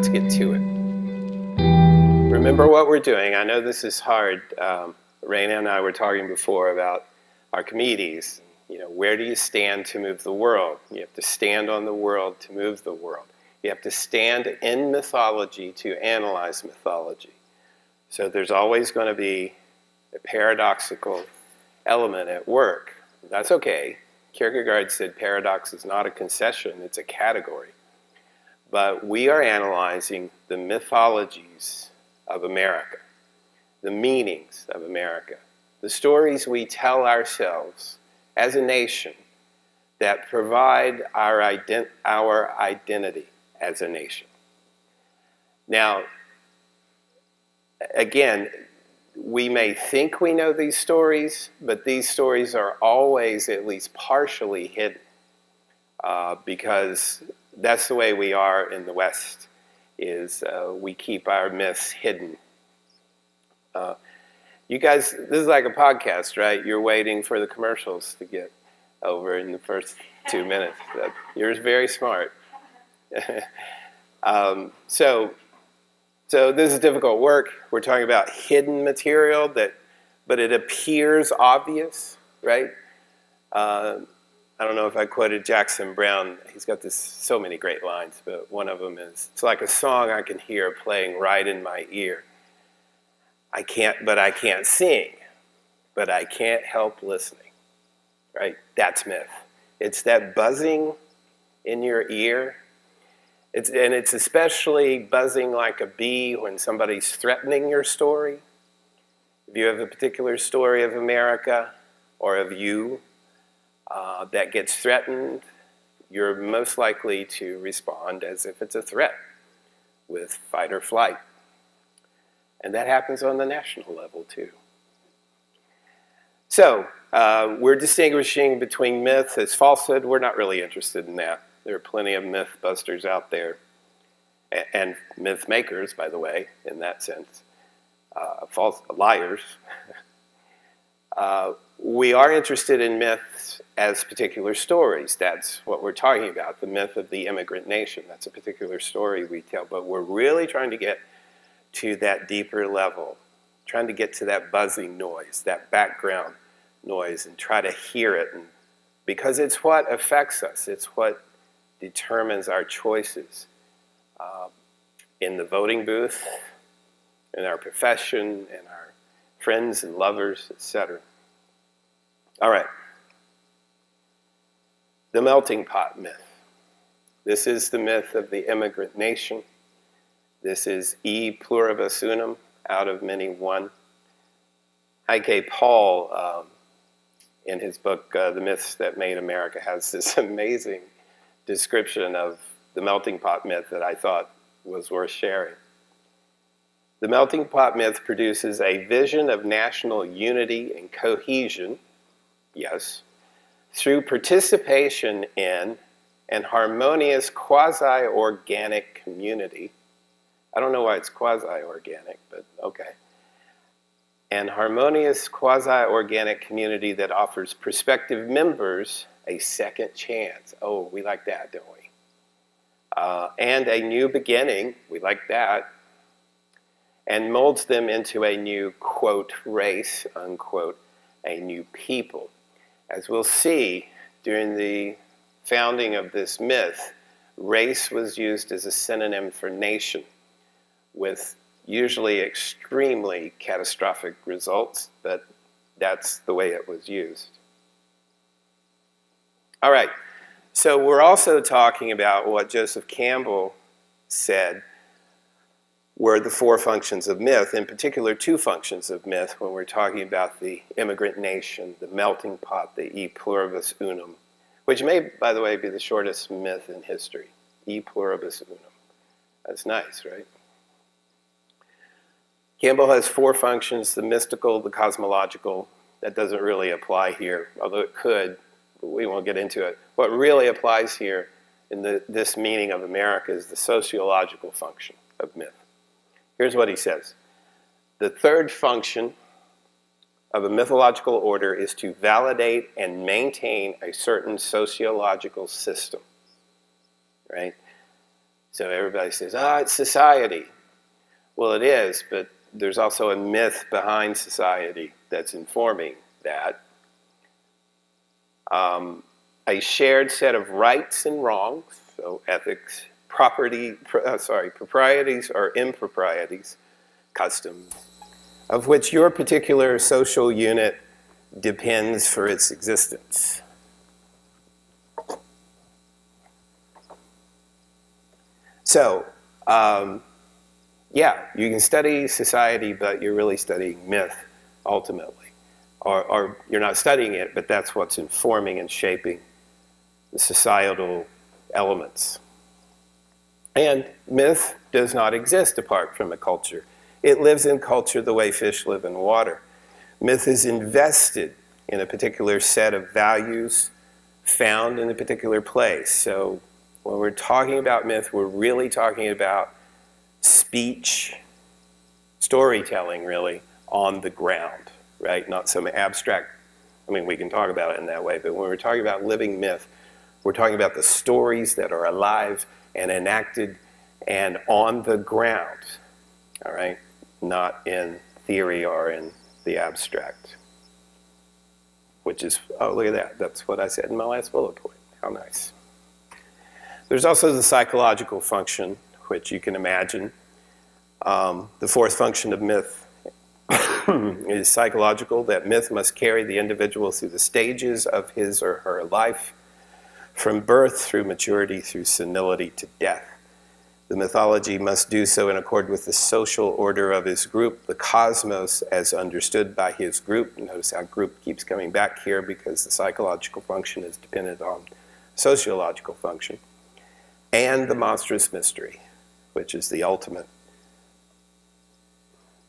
let's get to it. Remember what we're doing. I know this is hard. Raina and I were talking before about Archimedes. Where do you stand to move the world? You have to stand on the world to move the world. You have to stand in mythology to analyze mythology. So there's always going to be a paradoxical element at work. That's okay. Kierkegaard said paradox is not a concession, it's a category. But we are analyzing the mythologies of America, the meanings of America, the stories we tell ourselves as a nation that provide our identity as a nation. Now, again, we may think we know these stories, but these stories are always at least partially hidden because that's the way we are in the West, is we keep our myths hidden. You guys, this is like a podcast, right? You're waiting for the commercials to get over in the first 2 minutes. You're very smart. So this is difficult work. We're talking about hidden material but it appears obvious, right? I don't know if I quoted Jackson Browne. He's got so many great lines, but one of them is, "It's like a song I can hear playing right in my ear. I can't sing, but I can't help listening." Right? That's myth. It's that buzzing in your ear. It's especially buzzing like a bee when somebody's threatening your story. If you have a particular story of America or of you that gets threatened, you're most likely to respond as if it's a threat with fight or flight. And that happens on the national level too. So we're distinguishing between myth as falsehood. We're not really interested in that. There are plenty of myth busters out there, and myth makers, by the way, in that sense, false liars. We are interested in myths as particular stories. That's what we're talking about, the myth of the immigrant nation. That's a particular story we tell, but we're really trying to get to that deeper level, trying to get to that buzzing noise, that background noise, and try to hear it, because it's what affects us. It's what determines our choices in the voting booth, in our profession, in our friends and lovers, etc. All right. The melting pot myth. This is the myth of the immigrant nation. This is e pluribus unum, out of many one. I.K. Paul, in his book, The Myths That Made America, has this amazing description of the melting pot myth that I thought was worth sharing. The melting pot myth produces a vision of national unity and cohesion, yes, through participation in an harmonious quasi-organic community. I don't know why it's quasi-organic, but okay. An harmonious quasi-organic community that offers prospective members a second chance. Oh, we like that, don't we? And a new beginning, we like that, and molds them into a new, quote, race, unquote, a new people. As we'll see, during the founding of this myth, race was used as a synonym for nation, with usually extremely catastrophic results, but that's the way it was used. All right, so we're also talking about what Joseph Campbell said were the four functions of myth, in particular two functions of myth when we're talking about the immigrant nation, the melting pot, the e pluribus unum, which may, by the way, be the shortest myth in history, e pluribus unum. That's nice, right? Campbell has four functions: the mystical, the cosmological. That doesn't really apply here, although it could, but we won't get into it. What really applies here in this meaning of America is the sociological function of myth. Here's what he says. The third function of a mythological order is to validate and maintain a certain sociological system, right? So everybody says, it's society. Well, it is, but there's also a myth behind society that's informing that. A shared set of rights and wrongs, so ethics, proprieties or improprieties, customs, of which your particular social unit depends for its existence. So, yeah, you can study society, but you're really studying myth, ultimately. Or you're not studying it, but that's what's informing and shaping the societal elements. And myth does not exist apart from a culture. It lives in culture the way fish live in water. Myth is invested in a particular set of values found in a particular place. So when we're talking about myth, we're really talking about speech, storytelling, really, on the ground, right? Not some abstract, I mean, we can talk about it in that way, but when we're talking about living myth, we're talking about the stories that are alive and enacted and on the ground, all right? Not in theory or in the abstract. Which is, oh, look at that. That's what I said in my last bullet point. How nice. There's also the psychological function, which you can imagine. The fourth function of myth is psychological, that myth must carry the individual through the stages of his or her life, from birth through maturity, through senility to death. The mythology must do so in accord with the social order of his group, the cosmos as understood by his group. Notice how group keeps coming back here because the psychological function is dependent on sociological function. And the monstrous mystery, which is the ultimate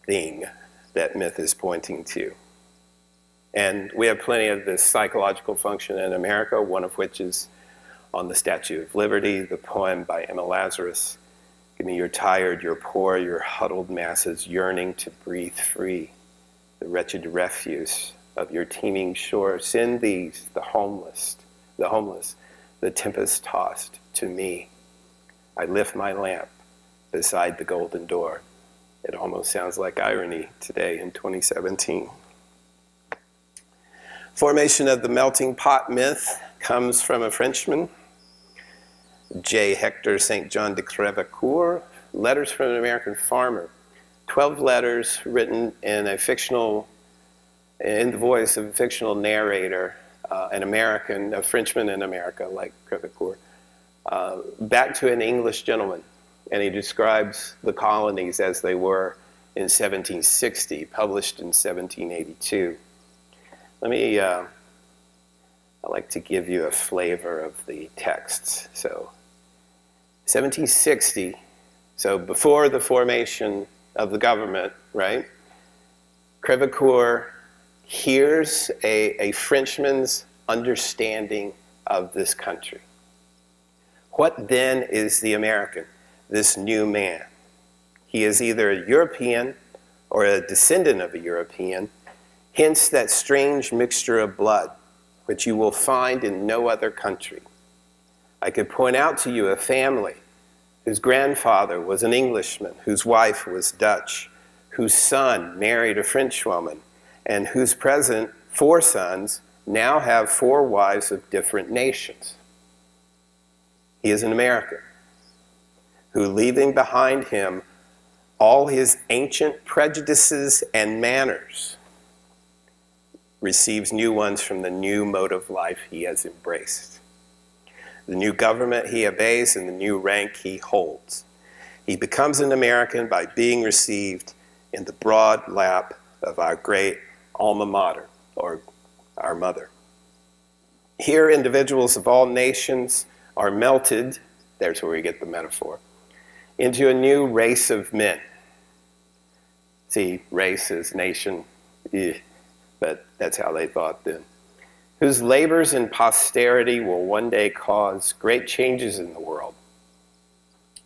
thing that myth is pointing to. And we have plenty of this psychological function in America, one of which is on the Statue of Liberty, the poem by Emma Lazarus. Give me your tired, your poor, your huddled masses yearning to breathe free, the wretched refuse of your teeming shore. Send these, the homeless, the tempest-tossed, to me. I lift my lamp beside the golden door. It almost sounds like irony today in 2017. Formation of the melting pot myth comes from a Frenchman, J. Hector St. John de Crevecoeur, Letters from an American Farmer. 12 letters written in the voice of a fictional narrator, a Frenchman in America, like Crevecoeur, back to an English gentleman. And he describes the colonies as they were in 1760, published in 1782. I'd like to give you a flavor of the texts. So, 1760, so before the formation of the government, right? Crevecoeur hears a Frenchman's understanding of this country. What then is the American, this new man? He is either a European or a descendant of a European, hence that strange mixture of blood, which you will find in no other country. I could point out to you a family whose grandfather was an Englishman, whose wife was Dutch, whose son married a Frenchwoman, and whose present 4 sons now have 4 wives of different nations. He is an American who, leaving behind him all his ancient prejudices and manners, receives new ones from the new mode of life he has embraced, the new government he obeys, and the new rank he holds. He becomes an American by being received in the broad lap of our great alma mater, or our mother. Here, individuals of all nations are melted, there's where we get the metaphor, into a new race of men. See, race is nation, but that's how they thought then. Whose labors and posterity will one day cause great changes in the world.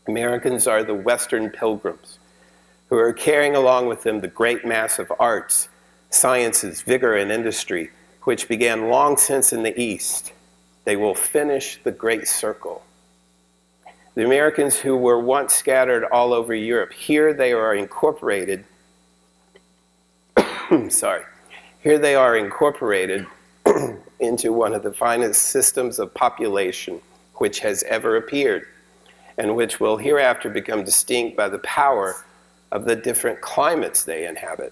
Americans are the Western pilgrims who are carrying along with them the great mass of arts, sciences, vigor, and industry, which began long since in the East. They will finish the great circle. The Americans who were once scattered all over Europe, here they are incorporated, sorry, here they are incorporated into one of the finest systems of population which has ever appeared, and which will hereafter become distinct by the power of the different climates they inhabit.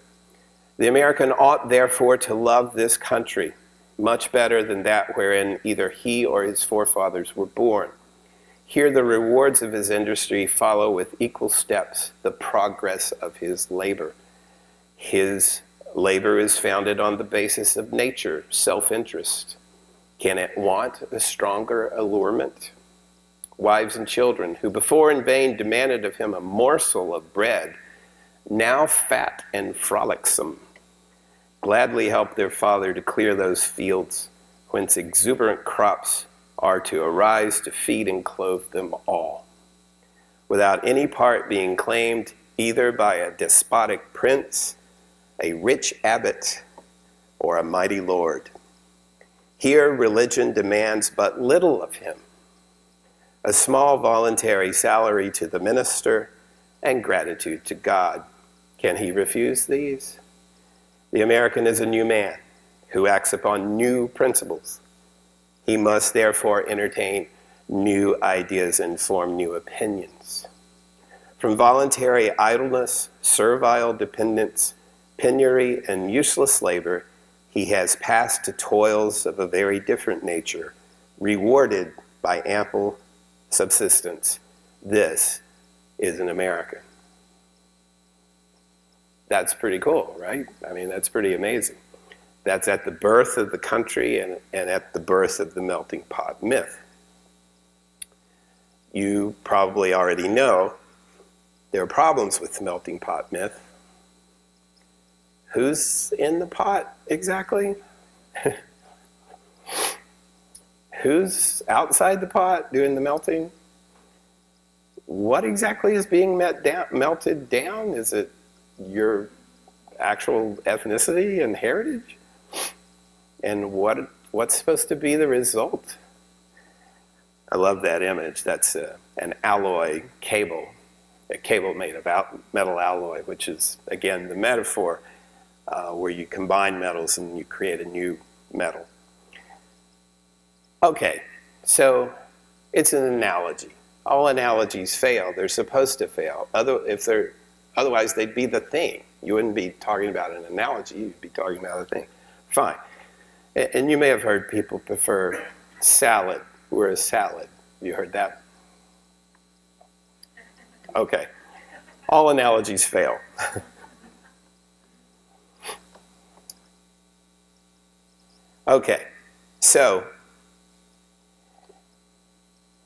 The American ought therefore to love this country much better than that wherein either he or his forefathers were born. Here the rewards of his industry follow with equal steps the progress of his labor. His labor is founded on the basis of nature, self-interest. Can it want a stronger allurement? Wives and children, who before in vain demanded of him a morsel of bread, now fat and frolicsome, gladly help their father to clear those fields whence exuberant crops are to arise to feed and clothe them all, without any part being claimed either by a despotic prince, a rich abbot, or a mighty lord. Here religion demands but little of him, a small voluntary salary to the minister, and gratitude to God. Can he refuse these? The American is a new man who acts upon new principles. He must therefore entertain new ideas and form new opinions. From voluntary idleness, servile dependence, penury, and useless labor, he has passed to toils of a very different nature, rewarded by ample subsistence. This is an American. That's pretty cool, right? I mean, that's pretty amazing. That's at the birth of the country and at the birth of the melting pot myth. You probably already know there are problems with the melting pot myth. Who's in the pot exactly? Who's outside the pot doing the melting? What exactly is being melted down? Is it your actual ethnicity and heritage? And what's supposed to be the result? I love that image. That's an alloy cable, a cable made of metal alloy, which is, again, the metaphor where you combine metals and you create a new metal. Okay, so it's an analogy. All analogies fail. They're supposed to fail. Otherwise, they'd be the thing. You wouldn't be talking about an analogy. You'd be talking about a thing. Fine. And you may have heard people prefer salad. We're a salad. You heard that? Okay. All analogies fail. Okay, so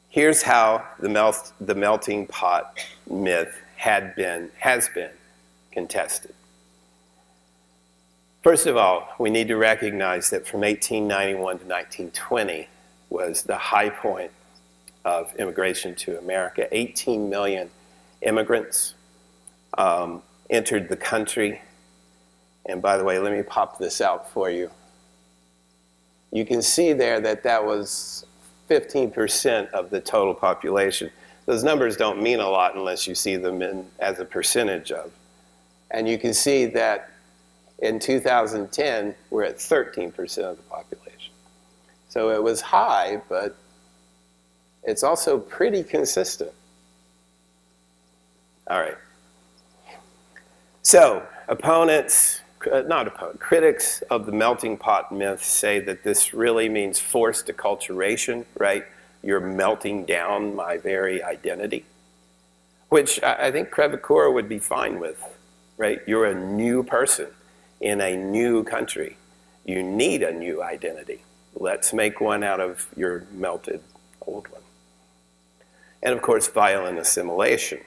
here's how the melting pot myth has been contested. First of all, we need to recognize that from 1891 to 1920 was the high point of immigration to America. 18 million immigrants entered the country. And by the way, let me pop this out for you. You can see there that that was 15% of the total population. Those numbers don't mean a lot unless you see them as a percentage of. And you can see that in 2010, we're at 13% of the population. So it was high, but it's also pretty consistent. All right. So critics of the melting pot myth say that this really means forced acculturation, right? You're melting down my very identity, which I think Crevecoeur would be fine with, right? You're a new person in a new country. You need a new identity. Let's make one out of your melted old one. And of course, violent assimilation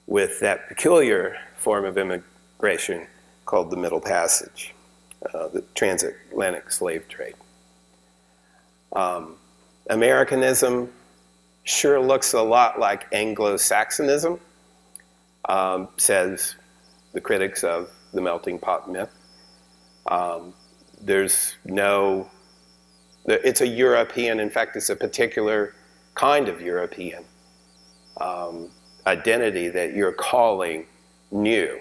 with that peculiar form of immigration called the Middle Passage, the transatlantic slave trade. Americanism sure looks a lot like Anglo-Saxonism, says the critics of the melting pot myth. It's a European, in fact, it's a particular kind of European identity that you're calling new,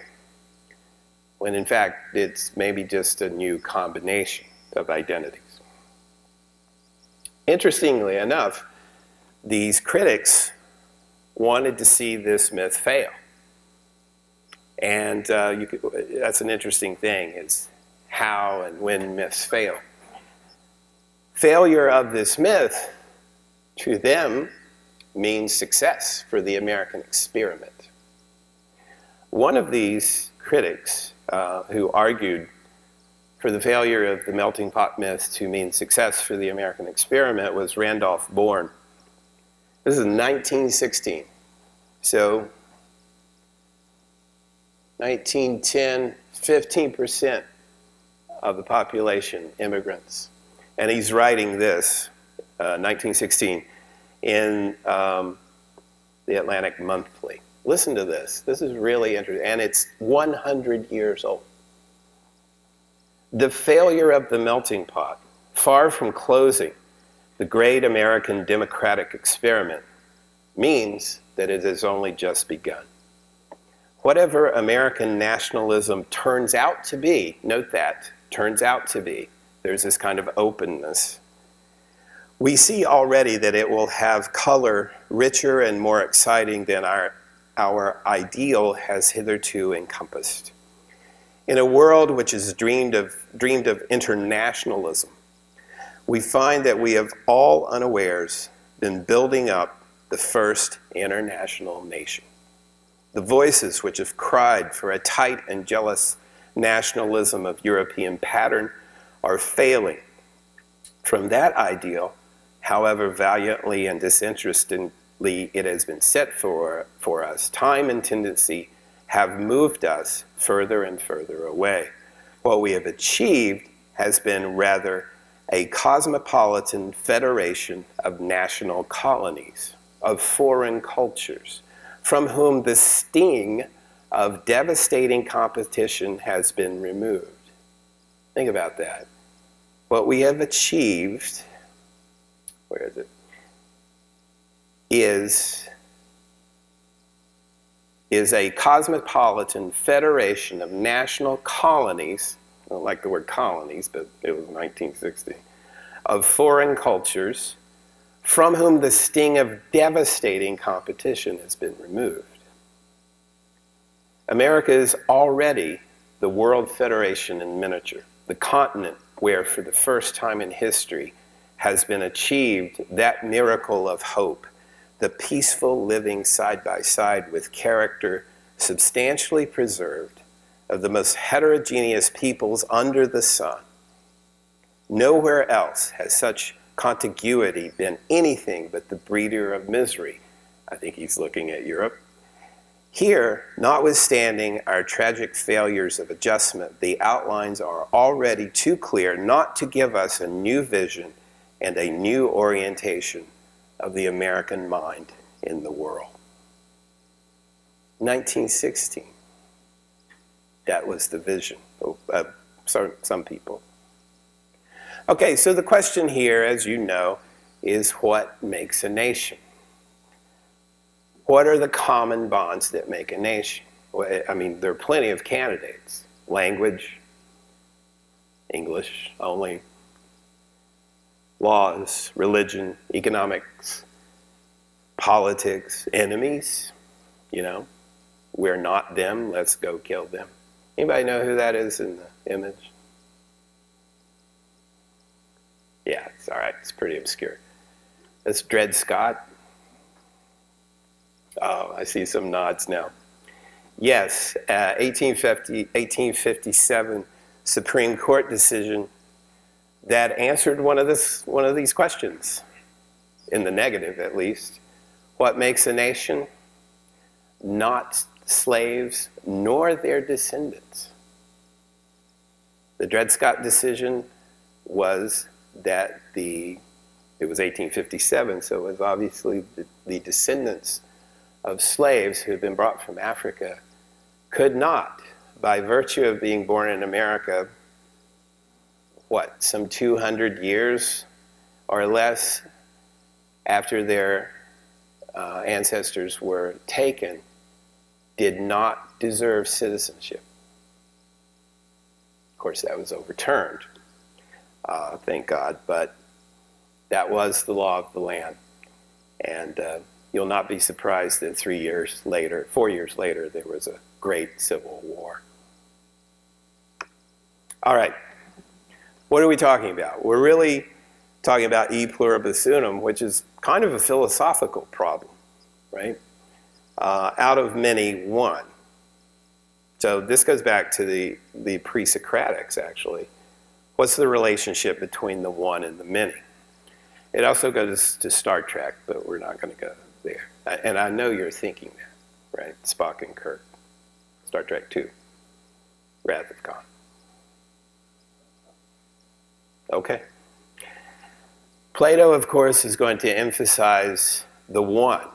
when in fact it's maybe just a new combination of identities. Interestingly enough, these critics wanted to see this myth fail. And that's an interesting thing, is how and when myths fail. Failure of this myth, to them, means success for the American experiment. One of these critics who argued for the failure of the melting pot myth to mean success for the American experiment was Randolph Bourne. This is 1916. So 1910, 15% of the population immigrants. And he's writing this, 1916, in the Atlantic Monthly. Listen to this. This is really interesting. And it's 100 years old. The failure of the melting pot, far from closing the great American democratic experiment, means that it has only just begun. Whatever American nationalism turns out to be, note that, turns out to be, there's this kind of openness. We see already that it will have color richer and more exciting than our ideal has hitherto encompassed. In a world which has dreamed of internationalism, we find that we have all unawares been building up the first international nation. The voices which have cried for a tight and jealous nationalism of European pattern are failing. From that ideal, however valiantly and disinterestedly it has been set for us, time and tendency have moved us further and further away. What we have achieved has been rather a cosmopolitan federation of national colonies, of foreign cultures, from whom the sting of devastating competition has been removed. Think about that. What we have achieved, where is it, is a cosmopolitan federation of national colonies. I don't like the word colonies, but it was 1960, of foreign cultures, from whom the sting of devastating competition has been removed. America is already the World Federation in miniature, the continent where for the first time in history has been achieved that miracle of hope, the peaceful living side by side with character substantially preserved of the most heterogeneous peoples under the sun. Nowhere else has such contiguity been anything but the breeder of misery. I think he's looking at Europe. Here, notwithstanding our tragic failures of adjustment, the outlines are already too clear not to give us a new vision and a new orientation of the American mind in the world. 1916. That was the vision of some people. Okay, so the question here, as you know, is what makes a nation? What are the common bonds that make a nation? Well, I mean, there are plenty of candidates. Language, English only, laws, religion, economics, politics, enemies, we're not them, let's go kill them. Anybody know who that is in the image? Yeah, it's all right, it's pretty obscure. That's Dred Scott. Oh, I see some nods now. Yes, 1857 Supreme Court decision that answered one of these questions, in the negative at least. What makes a nation? Not slaves nor their descendants. The Dred Scott decision was that it was 1857, so it was obviously the descendants of slaves who had been brought from Africa could not, by virtue of being born in America, some 200 years or less after their ancestors were taken did not deserve citizenship. Of course, that was overturned, thank God, but that was the law of the land. And you'll not be surprised that 4 years later, there was a great civil war. All right, what are we talking about? We're really talking about e pluribus unum, which is kind of a philosophical problem, right? Out of many, one. So this goes back to the pre-Socratics, actually. What's the relationship between the one and the many? It also goes to Star Trek, but we're not going to go there. And I know you're thinking that, right? Spock and Kirk. Star Trek II, Wrath of Khan. Okay. Plato, of course, is going to emphasize the one.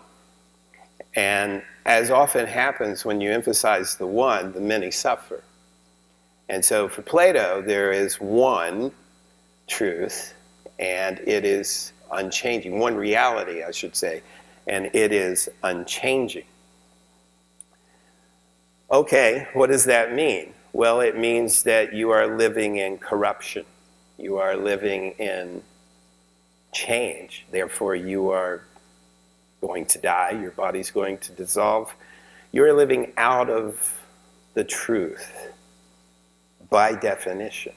And as often happens when you emphasize the one, the many suffer. And so for Plato, there is one truth, and it is unchanging. One reality, I should say, and it is unchanging. Okay, what does that mean? Well, it means that you are living in corruption. You are living in change. Therefore, you are going to die. Your body's going to dissolve. You're living out of the truth by definition.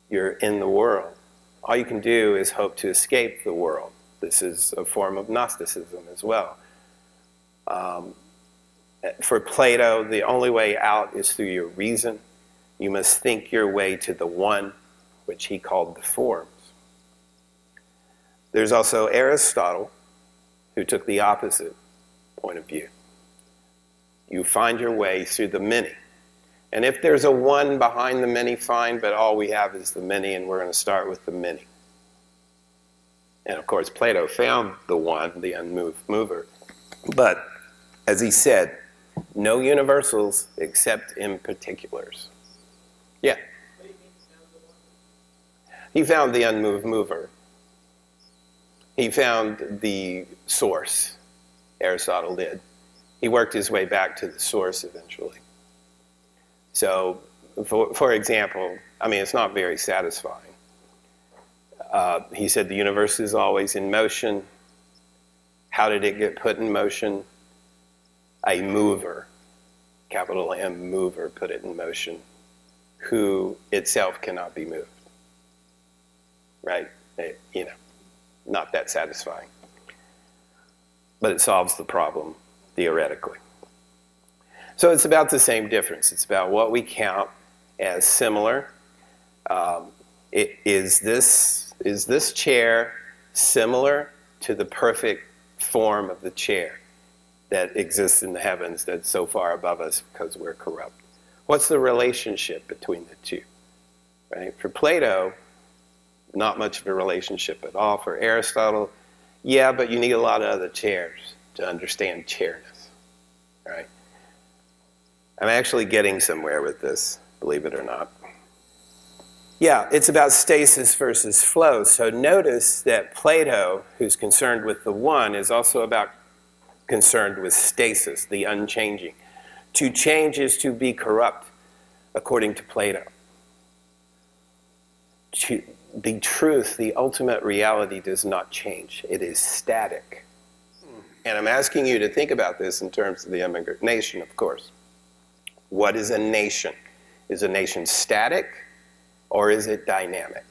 You're in the world. All you can do is hope to escape the world. This is a form of Gnosticism as well. For Plato, the only way out is through your reason. You must think your way to the one, which he called the forms. There's also Aristotle, who took the opposite point of view. You find your way through the many. And if there's a one behind the many, fine, but all we have is the many, and we're going to start with the many. And of course, Plato found the one, the unmoved mover. But as he said, no universals except in particulars. Yeah. He found the unmoved mover. He found the source, Aristotle did. He worked his way back to the source eventually. So, for example, I mean, it's not very satisfying. He said the universe is always in motion. How did it get put in motion? A mover, capital M mover, put it in motion, who itself cannot be moved. Right? Not that satisfying. But it solves the problem, theoretically. So it's about the same difference. It's about what we count as similar. Is this chair similar to the perfect form of the chair that exists in the heavens that's so far above us because we're corrupt? What's the relationship between the two? Right? For Plato, not much of a relationship at all. For Aristotle, yeah, but you need a lot of other chairs to understand chairness. Right? I'm actually getting somewhere with this, believe it or not. Yeah, it's about stasis versus flow. So notice that Plato, who's concerned with the one, is also concerned with stasis, the unchanging. To change is to be corrupt, according to Plato. The truth, the ultimate reality, does not change. It is static. And I'm asking you to think about this in terms of the immigrant nation, of course. What is a nation? Is a nation static or is it dynamic?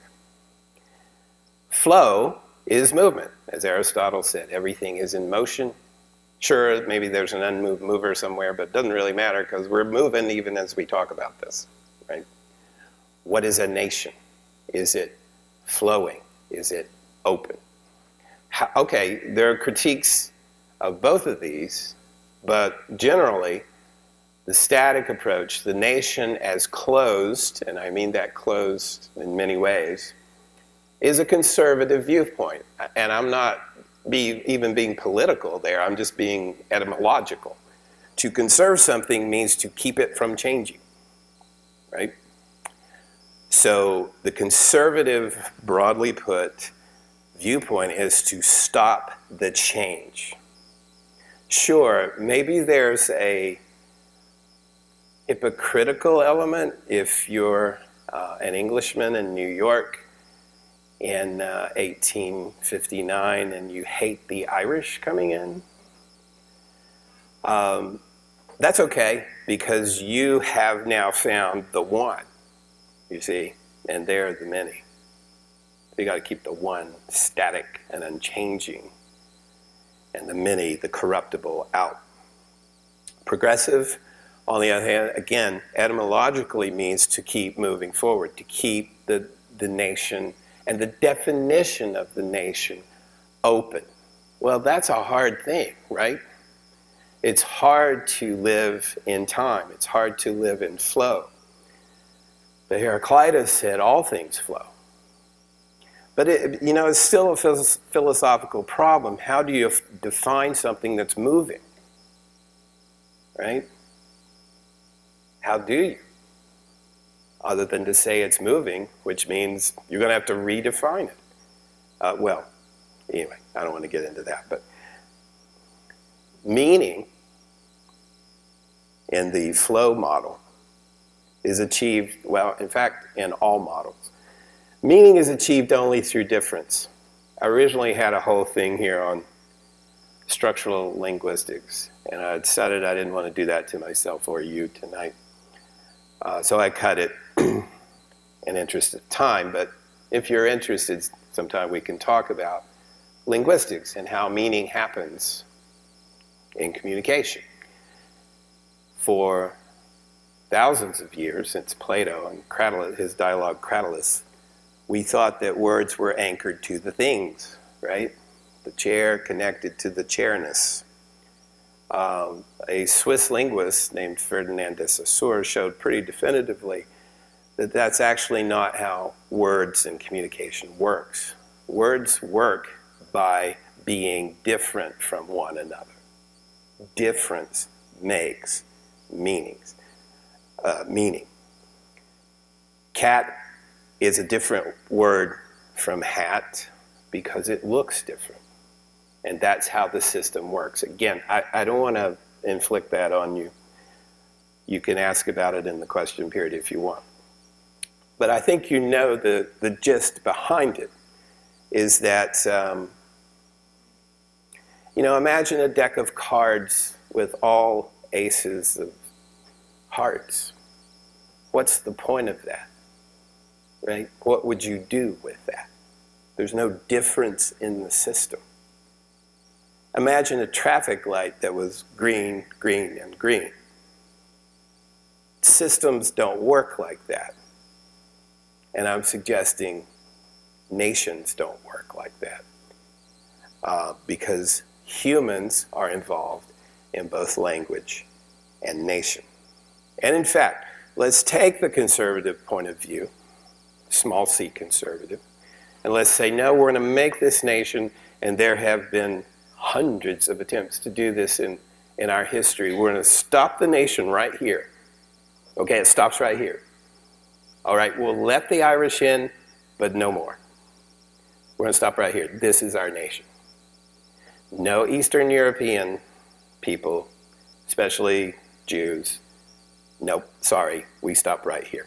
Flow is movement. As Aristotle said, everything is in motion. Sure, maybe there's an unmoved mover somewhere, but it doesn't really matter because we're moving even as we talk about this, right? What is a nation? Is it flowing? Is it open? Okay, there are critiques of both of these, but generally, the static approach, the nation as closed, and I mean that closed in many ways, is a conservative viewpoint. And I'm not even being political there, I'm just being etymological. To conserve something means to keep it from changing, right? So the conservative, broadly put, viewpoint is to stop the change. Sure, maybe there's a hypocritical element if you're an Englishman in New York in 1859 and you hate the Irish coming in. That's okay, because you have now found the one, you see, and they're the many. So you got to keep the one static and unchanging, and the many, the corruptible, out. Progressive, on the other hand, again, etymologically means to keep moving forward, to keep the nation and the definition of the nation open. Well, that's a hard thing, right? It's hard to live in time. It's hard to live in flow. But Heraclitus said all things flow. But it's still a philosophical problem. How do you define something that's moving? Right? How do you? Other than to say it's moving, which means you're going to have to redefine it. Well, anyway, I don't want to get into that. But meaning in the flow model is achieved, well, in fact, in all models. Meaning is achieved only through difference. I originally had a whole thing here on structural linguistics, and I decided I didn't want to do that to myself or you tonight. So I cut it in interest of time, but if you're interested, sometime we can talk about linguistics and how meaning happens in communication. For thousands of years, since Plato and Cratylus, his dialogue Cratylus, we thought that words were anchored to the things, right? The chair connected to the chairness. A Swiss linguist named Ferdinand de Saussure showed pretty definitively that that's actually not how words and communication works. Words work by being different from one another. Difference makes meaning. Cat is a different word from hat because it looks different. And that's how the system works. Again, I don't want to inflict that on you. You can ask about it in the question period if you want. But I think you know the gist behind it is that, imagine a deck of cards with all aces of hearts. What's the point of that, right? What would you do with that? There's no difference in the system. Imagine a traffic light that was green, green, and green. Systems don't work like that. And I'm suggesting nations don't work like that. Because humans are involved in both language and nation. And in fact, let's take the conservative point of view, small c conservative, and let's say, no, we're going to make this nation, and there have been hundreds of attempts to do this in our history. We're going to stop the nation right here. Okay, it stops right here. All right, we'll let the Irish in, but no more. We're going to stop right here. This is our nation. No Eastern European people, especially Jews. Nope, sorry, we stop right here.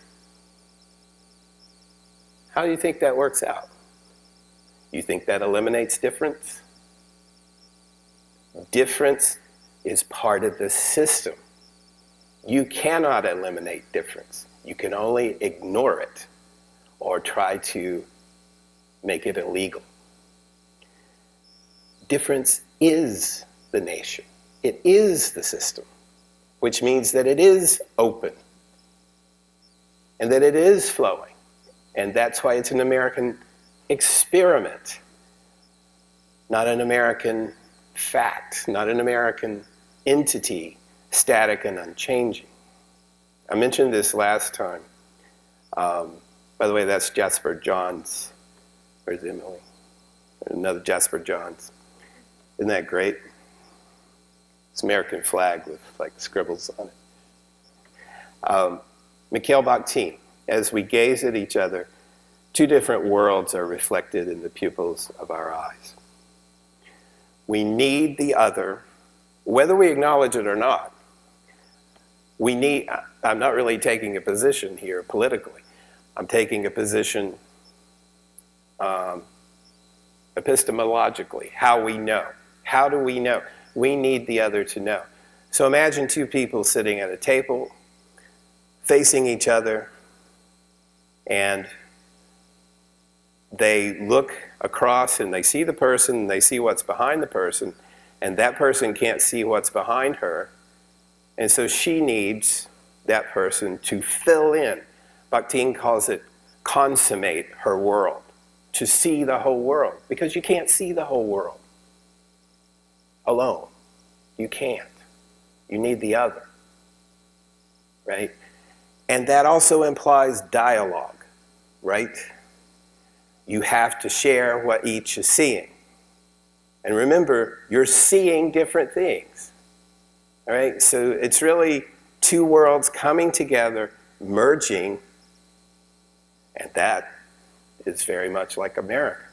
How do you think that works out? You think that eliminates difference? Difference is part of the system. You cannot eliminate difference. You can only ignore it or try to make it illegal. Difference is the nation. It is the system, which means that it is open and that it is flowing. And that's why it's an American experiment, not an American fact, not an American entity, static and unchanging. I mentioned this last time. By the way, that's Jasper Johns. Where's Emily? Another Jasper Johns. Isn't that great? It's an American flag with like scribbles on it. Mikhail Bakhtin, as we gaze at each other, two different worlds are reflected in the pupils of our eyes. We need the other whether we acknowledge it or not, I'm not really taking a position here politically. I'm taking a position epistemologically, how we know. How do we know? We need the other to know. So imagine two people sitting at a table, facing each other, and they look across and they see the person, and they see what's behind the person, and that person can't see what's behind her, and so she needs that person to fill in. Bakhtin calls it consummate her world, to see the whole world, because you can't see the whole world alone. You can't. You need the other, right? And that also implies dialogue, right? You have to share what each is seeing. And remember, you're seeing different things, all right? So it's really two worlds coming together, merging, and that is very much like America.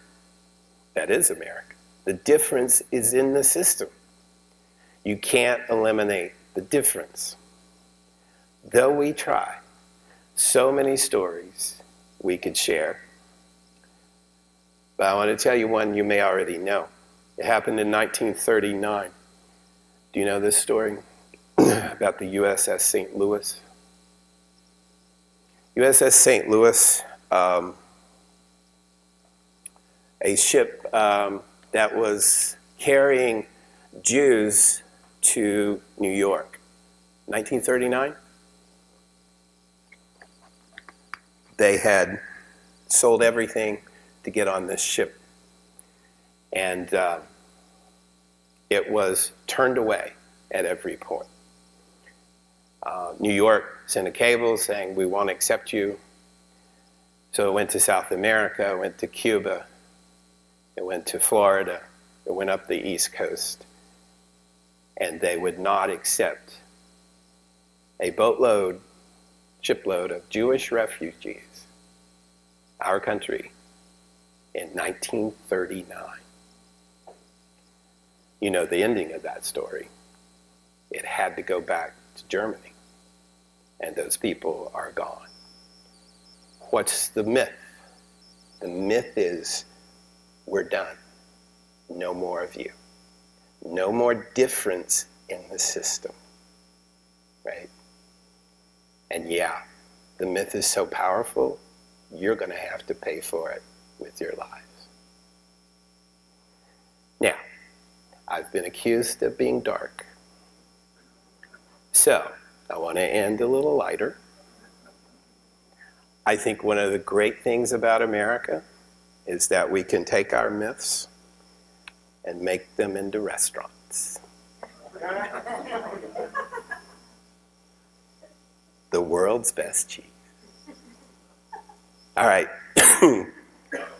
That is America. The difference is in the system. You can't eliminate the difference. Though we try, so many stories we could share. But I want to tell you one you may already know. It happened in 1939. Do you know this story about the USS St. Louis? USS St. Louis, a ship that was carrying Jews to New York. 1939? They had sold everything to get on this ship. And it was turned away at every port. New York sent a cable saying, we won't accept you. So it went to South America, it went to Cuba, it went to Florida, it went up the East Coast. And they would not accept a shipload of Jewish refugees, our country, in 1939. You know the ending of that story. It had to go back to Germany, and those people are gone. What's the myth? The myth is, we're done. No more of you. No more difference in the system, right? And yeah, the myth is so powerful, you're going to have to pay for it with your lives. Now, I've been accused of being dark. So, I want to end a little lighter. I think one of the great things about America is that we can take our myths and make them into restaurants. The world's best cheese. All right.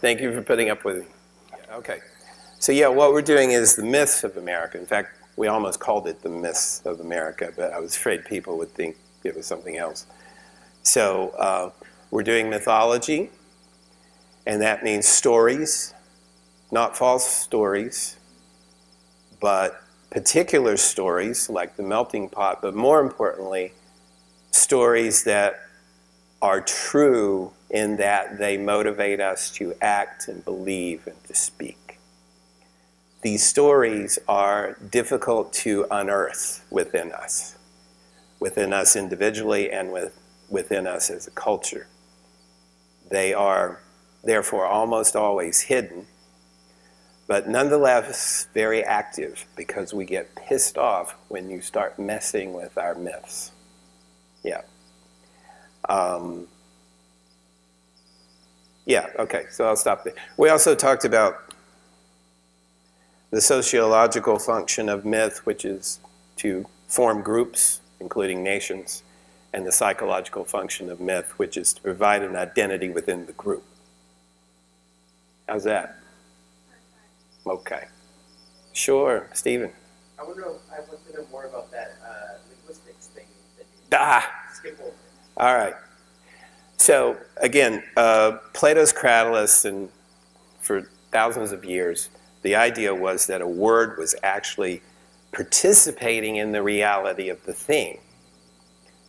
Thank you for putting up with me. Okay. So yeah, what we're doing is the myths of America. In fact, we almost called it the myths of America, but I was afraid people would think it was something else. So we're doing mythology, and that means stories, not false stories, but particular stories like the melting pot, but more importantly, stories that are true in that they motivate us to act and believe and to speak. These stories are difficult to unearth within us individually and within us as a culture. They are therefore almost always hidden, but nonetheless very active, because we get pissed off when you start messing with our myths. Yeah. Yeah, okay, so I'll stop there. We also talked about the sociological function of myth, which is to form groups, including nations, and the psychological function of myth, which is to provide an identity within the group. How's that? Okay. Sure, Stephen. I want to know more about that linguistics thing that you skip over. All right. So again, Plato's Cratylus, and for thousands of years, the idea was that a word was actually participating in the reality of the thing.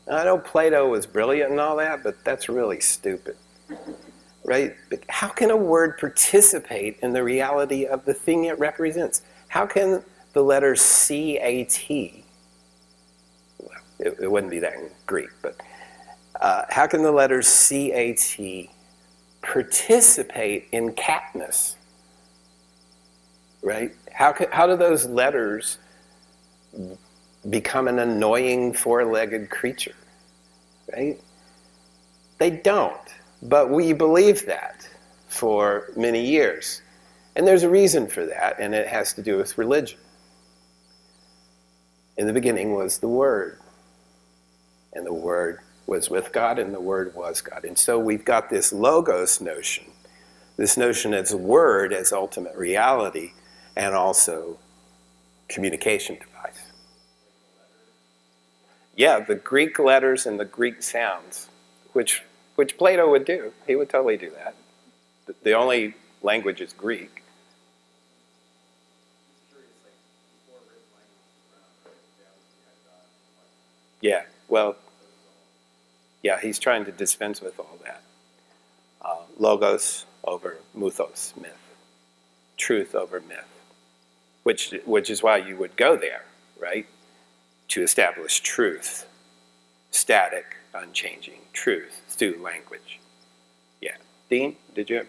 Now, I know Plato was brilliant and all that, but that's really stupid, right? But how can a word participate in the reality of the thing it represents? How can the letter C-A-T, well, it wouldn't be that in Greek, but how can the letter C-A-T participate in catness, right? How do those letters become an annoying four-legged creature, right? They don't, but we believe that for many years. And there's a reason for that, and it has to do with religion. In the beginning was the Word, and the Word was with God, and the Word was God. And so we've got this logos notion, this notion as Word, as ultimate reality, and also communication device. Yeah, the Greek letters and the Greek sounds, which Plato would do. He would totally do that. The only language is Greek. Yeah, well, yeah, he's trying to dispense with all that. Logos over mythos, myth. Truth over myth. Which is why you would go there, right? To establish truth. Static, unchanging truth through language. Yeah. Dean, did you have?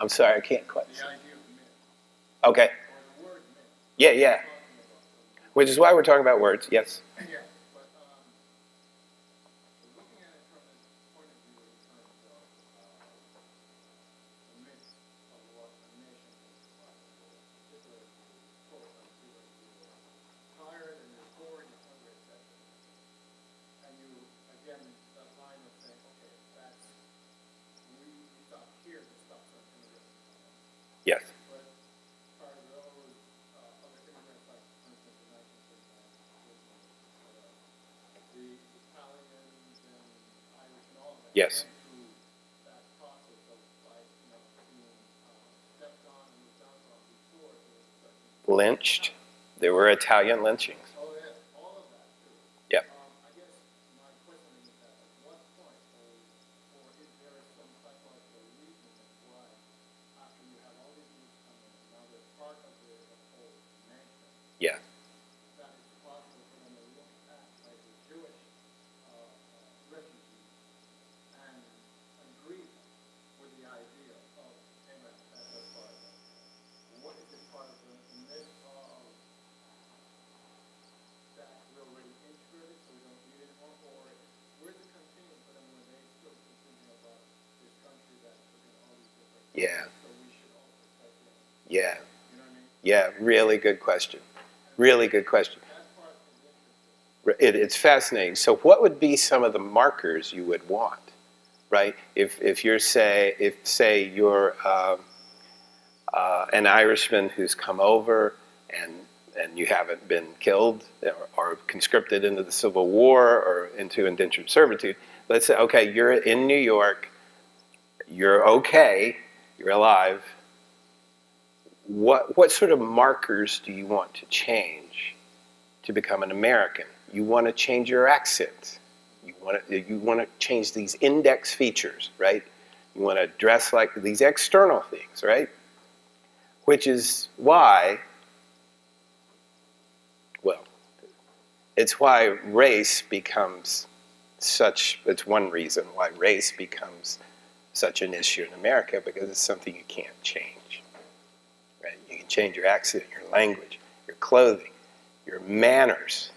I'm sorry, I can't quite. Okay. Yeah, yeah. Which is why we're talking about words, yes. Yes. Yes. Lynched. There were Italian lynchings. Yep. Yeah. Yeah. Yeah. Yeah, really good question. Really good question. It's fascinating. So what would be some of the markers you would want, right? If you're say you're an Irishman who's come over and you haven't been killed or conscripted into the Civil War or into indentured servitude, let's say, okay, you're in New York, you're okay, you're alive. What sort of markers do you want to change to become an American? You want to change your accent. You want to change these index features, right? You want to dress like these external things, right? Which is why, well, it's why race becomes such, it's one reason why race becomes such an issue in America, because it's something you can't change, right? You can change your accent, your language, your clothing, your manners,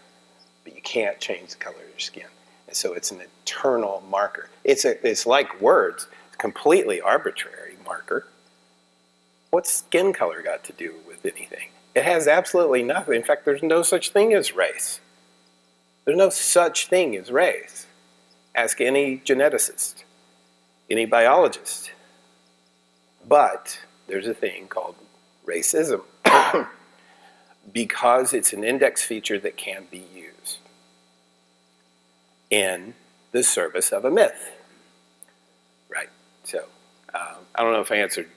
but you can't change the color of your skin. And so it's an eternal marker. It's like words, it's a completely arbitrary marker. What's skin color got to do with anything? It has absolutely nothing. In fact, there's no such thing as race. There's no such thing as race. Ask any geneticist, any biologist. But there's a thing called racism because it's an index feature that can be used in the service of a myth, right? So I don't know if I answered.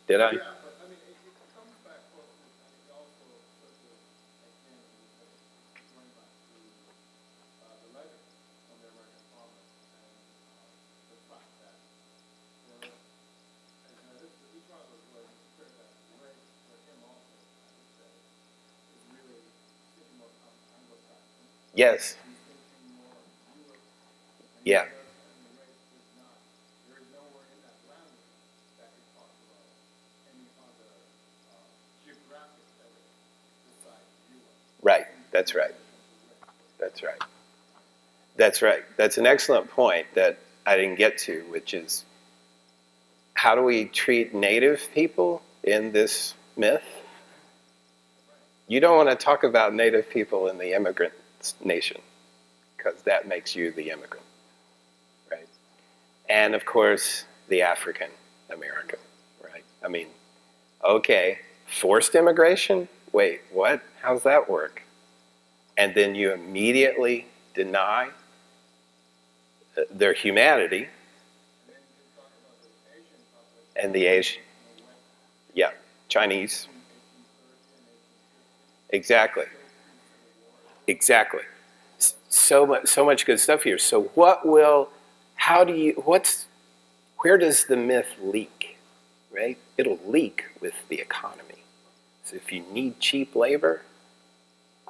Did I? Yeah, but I mean, it comes back close to, I think also sort of, again, going back to the legacy from the American farmers and the fact that for, and this, each one of those was clear that the way for him also, I would say, is really thinking more Anglo-Saxon. Yes. He's thinking more Europe. And Yeah. and the race is not, there is nowhere in that language that he talks about any other geographic area besides Europe. Right. That's right. That's right. That's right. That's an excellent point that I didn't get to, which is how do we treat native people in this myth? You don't want to talk about native people in the immigrant nation because that makes you the immigrant, right? And of course, the African American, right? I mean, okay, forced immigration? Wait, what? How's that work? And then you immediately deny their humanity and the Asian, yeah, Chinese. Exactly. Exactly. So much good stuff here. So where does the myth leak, right? It'll leak with the economy. So if you need cheap labor,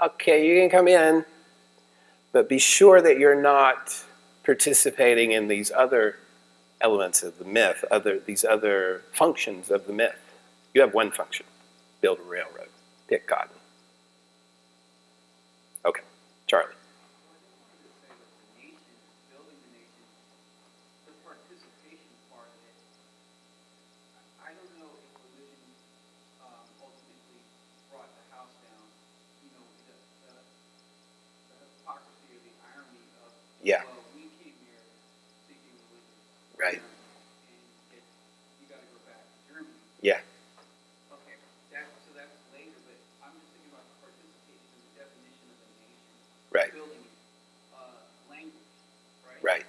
okay, you can come in, but be sure that you're not participating in these other elements of the myth, these other functions of the myth. You have one function: build a railroad, pick cotton. Okay, Charlie. Yeah. Right. Yeah. Right. Right.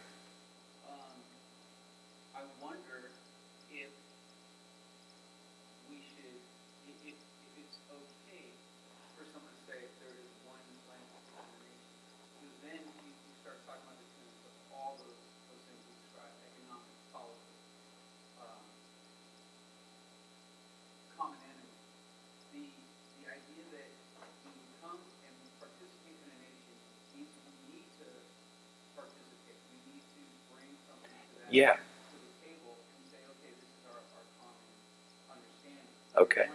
Yeah. Okay.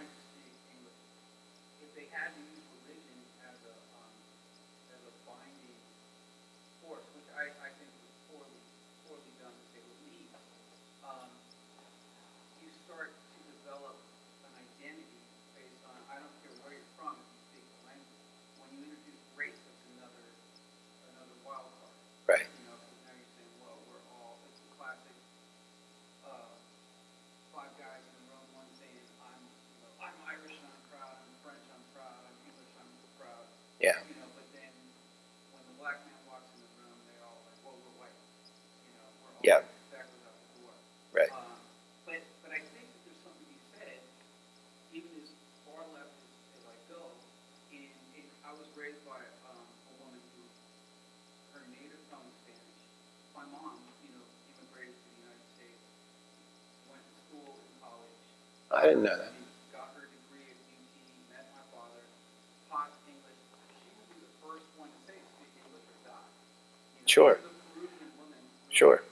Right. Yeah. Yeah. Right. I didn't know that. Sure. Sure.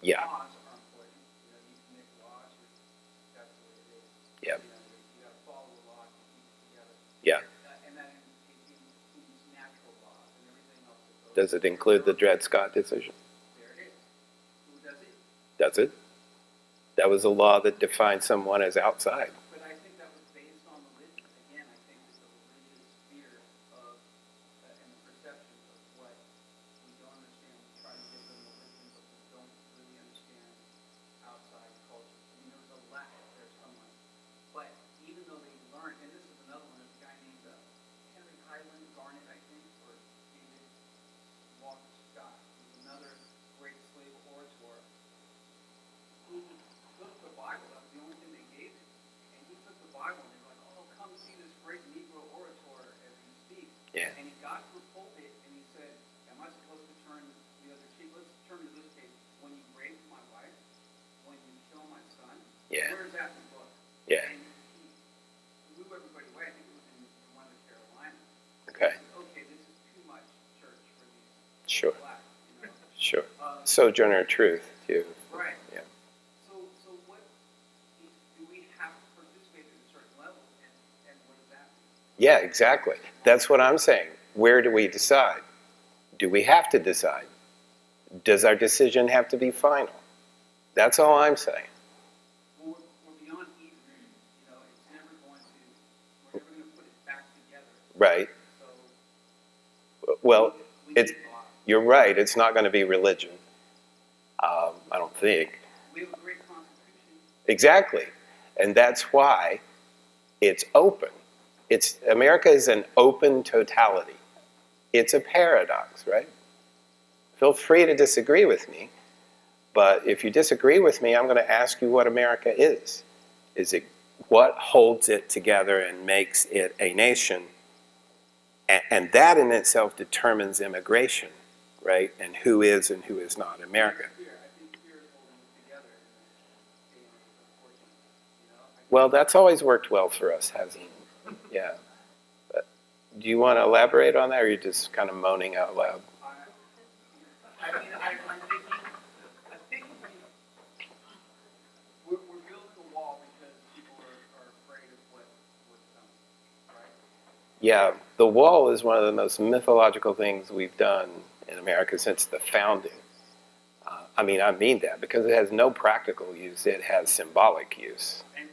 Yeah. Yeah. Yeah. Does it include the Dred Scott decision? Does it? That was a law that defined someone as outside. Sojourner Truth, too. Right. Yeah. So what do we have to participate at a certain level, and what does that mean? Yeah, exactly. That's what I'm saying. Where do we decide? Do we have to decide? Does our decision have to be final? That's all I'm saying. Well, we're beyond either. You know, it's never going to. We're never going to put it back together. Right. So Well, we it's, need law. you're right. It's not going to be religion. I don't think. We have a great constitution. Exactly. And that's why it's open. America is an open totality. It's a paradox, right? Feel free to disagree with me, but if you disagree with me, I'm going to ask you what America is. Is it what holds it together and makes it a nation? And that in itself determines immigration, right? And who is not America. I think fear is holding us together. And it's unfortunate. You know. Well, that's always worked well for us, hasn't it? Yeah. But do you want to elaborate on that, or are you just kind of moaning out loud? I mean, I think we're building a wall because people are afraid of what's coming, right? Yeah, the wall is one of the most mythological things we've done in America since the founding. I mean that because it has no practical use, it has symbolic use. And